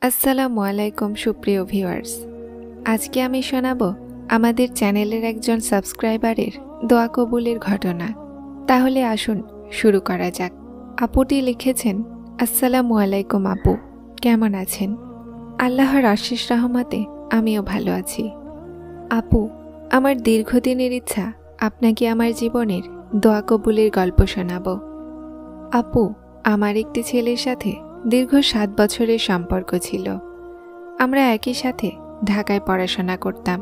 আসসালামু আলাইকুম সুপ্রিয় ভিউয়ার্স। আজকে আমি শোনাবো আমাদের চ্যানেলের একজন সাবস্ক্রাইবারের দোয়া কবুলের ঘটনা। তাহলে আসুন শুরু করা যাক। আপুটি লিখেছেন, আসসালামু আলাইকুম আপু, কেমন আছেন? আল্লাহর অশেষ রহমতে আমিও ভালো আছি। আপু, আমার দীর্ঘদিনের ইচ্ছা আপনাকে আমার জীবনের দোয়া কবুলের গল্প শোনাবো। আপু, আমার একটি ছেলের সাথে দীর্ঘ 7 বছরের সম্পর্ক ছিল। আমরা একই সাথে ঢাকায় পড়াশোনা করতাম।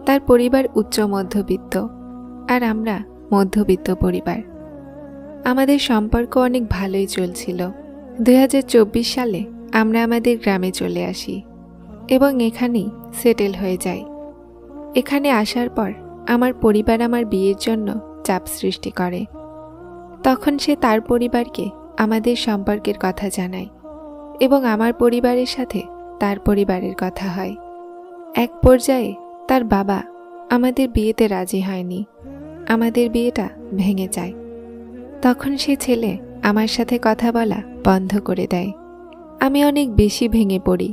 তার পরিবার উচ্চ মধ্যবিত্ত আর আমরা মধ্যবিত্ত পরিবার। আমাদের সম্পর্ক অনেক ভালোই চলছিল। 2024 সালে আমরা আমাদের গ্রামে চলে আসি এবং এখানেই সেটেল হয়ে যাই। এখানে আসার পর আমার পরিবার আমার বিয়ের জন্য চাপ সৃষ্টি করে। তখন সে তার পরিবারকে আমাদের সম্পর্কের কথা জানায় এবং আমার পরিবারের সাথে তার পরিবারের কথা হয়। এক পর্যায়ে তার বাবা আমাদের বিয়েতে রাজি হয়নি। আমাদের বিয়েটা ভেঙে যায়। তখন সে ছেলে আমার সাথে কথা বলা বন্ধ করে দেয়। আমি অনেক বেশি ভেঙে পড়ি।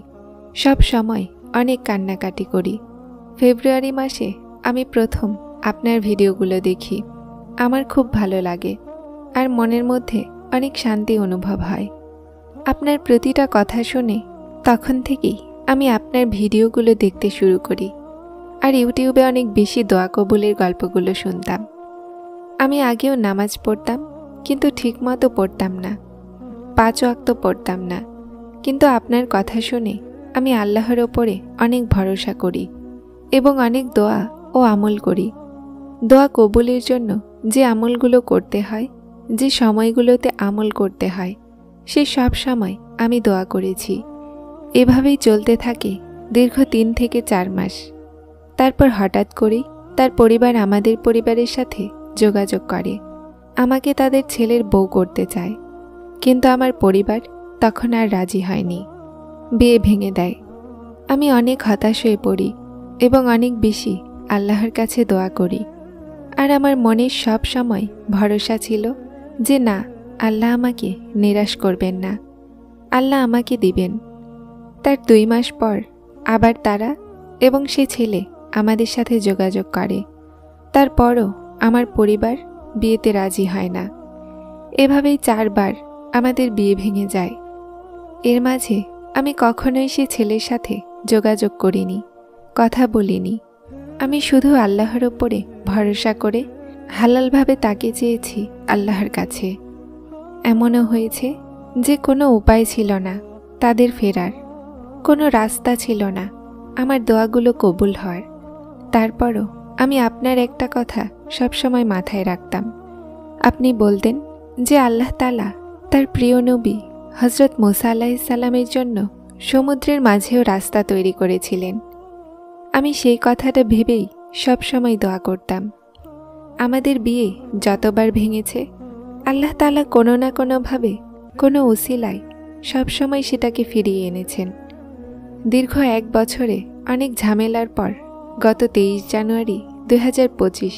সব সময় অনেক কান্নাকাটি করি। ফেব্রুয়ারি মাসে আমি প্রথম আপনার ভিডিওগুলো দেখি। আমার খুব ভালো লাগে আর মনের মধ্যে অনেক শান্তি অনুভব হয়। আপনার প্রতিটা কথা শুনে তখন থেকেই আমি আপনার ভিডিওগুলো দেখতে শুরু করি আর ইউটিউবে অনেক বেশি দোয়া কবুলের গল্পগুলো শুনতাম। আমি আগেও নামাজ পড়তাম, কিন্তু ঠিকমতো পড়তাম না। 5 ওয়াক্ত পড়তাম না, কিন্তু আপনার কথা শুনে আমি আল্লাহর ওপরে অনেক ভরসা করি এবং অনেক দোয়া ও আমল করি। দোয়া কবুলের জন্য যে আমলগুলো করতে হয়, যে সময়গুলোতে আমল করতে হয়, সে সব সময় আমি দোয়া করেছি। এভাবেই চলতে থাকে দীর্ঘ 3 থেকে 4 মাস। তারপর হঠাৎ করেই তার পরিবার আমাদের পরিবারের সাথে যোগাযোগ করে। আমাকে তাদের ছেলের বউ করতে চায়, কিন্তু আমার পরিবার তখন আর রাজি হয়নি। বিয়ে ভেঙে দেয়। আমি অনেক হতাশ হয়ে পড়ি এবং অনেক বেশি আল্লাহর কাছে দোয়া করি। আর আমার মনের সব সময় ভরসা ছিল যে না, আল্লাহ আমাকে নিরাশ করবেন না, আল্লাহ আমাকে দিবেন। তার 2 মাস পর আবার তারা এবং সে ছেলে আমাদের সাথে যোগাযোগ করে। তারপরও আমার পরিবার বিয়েতে রাজি হয় না। এভাবেই 4 বার আমাদের বিয়ে ভেঙে যায়। এর মাঝে আমি কখনোই সে ছেলের সাথে যোগাযোগ করিনি, কথা বলিনি। আমি শুধু আল্লাহর ওপরে ভরসা করে হালালভাবে তাকে চেয়েছি আল্লাহর কাছে। এমনও হয়েছে যে কোনো উপায় ছিল না তাদের ফেরার, কোনো রাস্তা ছিল না আমার দোয়াগুলো কবুল হওয়ার। তারপরও আমি আপনার একটা কথা সবসময় মাথায় রাখতাম। আপনি বলতেন যে আল্লাহ তাআলা তার প্রিয় নবী হযরত মুসা আলাইহিস সালামের জন্য সমুদ্রের মাঝেও রাস্তা তৈরি করেছিলেন। আমি সেই কথাটা ভেবেই সবসময় দোয়া করতাম। আমাদের বিয়ে যতবার ভেঙেছে, আল্লাহ তাআলা কোনো না কোনোভাবে, কোনো উসিলায় সবসময় সেটাকে ফিরিয়ে এনেছেন। দীর্ঘ 1 বছরে অনেক ঝামেলার পর গত 23 জানুয়ারি 2025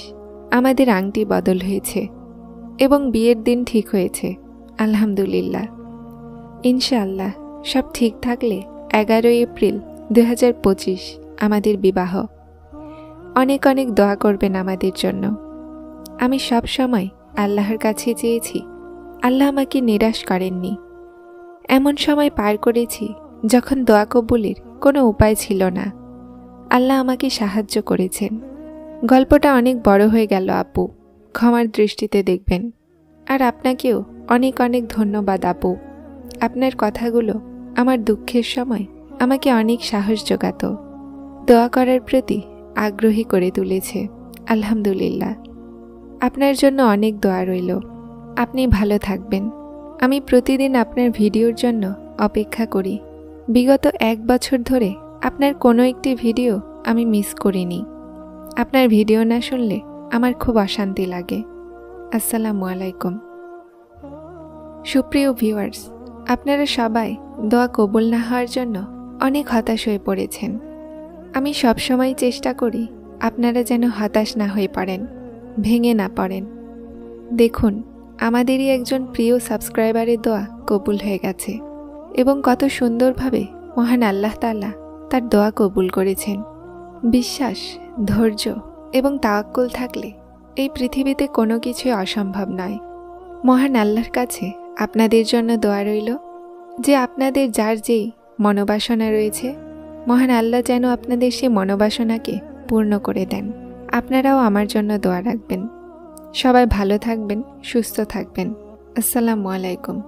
আমাদের আংটি বদল হয়েছে এবং বিয়ের দিন ঠিক হয়েছে, আলহামদুলিল্লাহ। ইনশাআল্লাহ সব ঠিক থাকলে 11 এপ্রিল 2025 আমাদের বিবাহ। অনেক অনেক দোয়া করবেন আমাদের জন্য। আমি সব সময় আল্লাহর কাছে চেয়েছি, আল্লাহ আমাকে নিরাশ করেননি। এমন সময় পার করেছি যখন দোয়া কবুলের কোনো উপায় ছিল না। আল্লাহ আমাকে সাহায্য করেছেন। গল্পটা অনেক বড় হয়ে গেল আপু, ক্ষমার দৃষ্টিতে দেখবেন। আর আপনাকেও অনেক অনেক ধন্যবাদ আপু। আপনার কথাগুলো আমার দুঃখের সময় আমাকে অনেক সাহস জোগাত, দোয়া করার প্রতি আগ্রহী করে তুলেছে, আলহামদুলিল্লাহ। আপনার জন্য অনেক দোয়া রইল। আপনি ভালো থাকবেন। আমি প্রতিদিন আপনার ভিডিওর জন্য অপেক্ষা করি। বিগত 1 বছর ধরে আপনার কোনো একটি ভিডিও আমি মিস করিনি। আপনার ভিডিও না শুনলে আমার খুব অশান্তি লাগে। আসসালামু আলাইকুম। সুপ্রিয় ভিউয়ার্স, আপনারা সবাই দোয়া কবুল না হওয়ার জন্য অনেক হতাশ হয়ে পড়েছেন। আমি সবসময় চেষ্টা করি আপনারা যেন হতাশ না হয়ে পড়েন, ভেঙে না পড়েন। দেখুন, আমাদেরই একজন প্রিয় সাবস্ক্রাইবারের দোয়া কবুল হয়ে গেছে এবং কত সুন্দরভাবে মহান আল্লাহ তাআলা তার দোয়া কবুল করেছেন। বিশ্বাস, ধৈর্য এবং তাওয়াক্কুল থাকলে এই পৃথিবীতে কোনো কিছুই অসম্ভব নয়। মহান আল্লাহর কাছে আপনাদের জন্য দোয়া রইল যে আপনাদের যার যেই মনোবাসনা রয়েছে, মহান আল্লাহ যেন আপনাদের সেই মনোবাসনাকে পূর্ণ করে দেন। আপনারাও আমার জন্য দোয়া রাখবেন। সবাই ভালো থাকবেন, সুস্থ থাকবেন। আসসালামু আলাইকুম।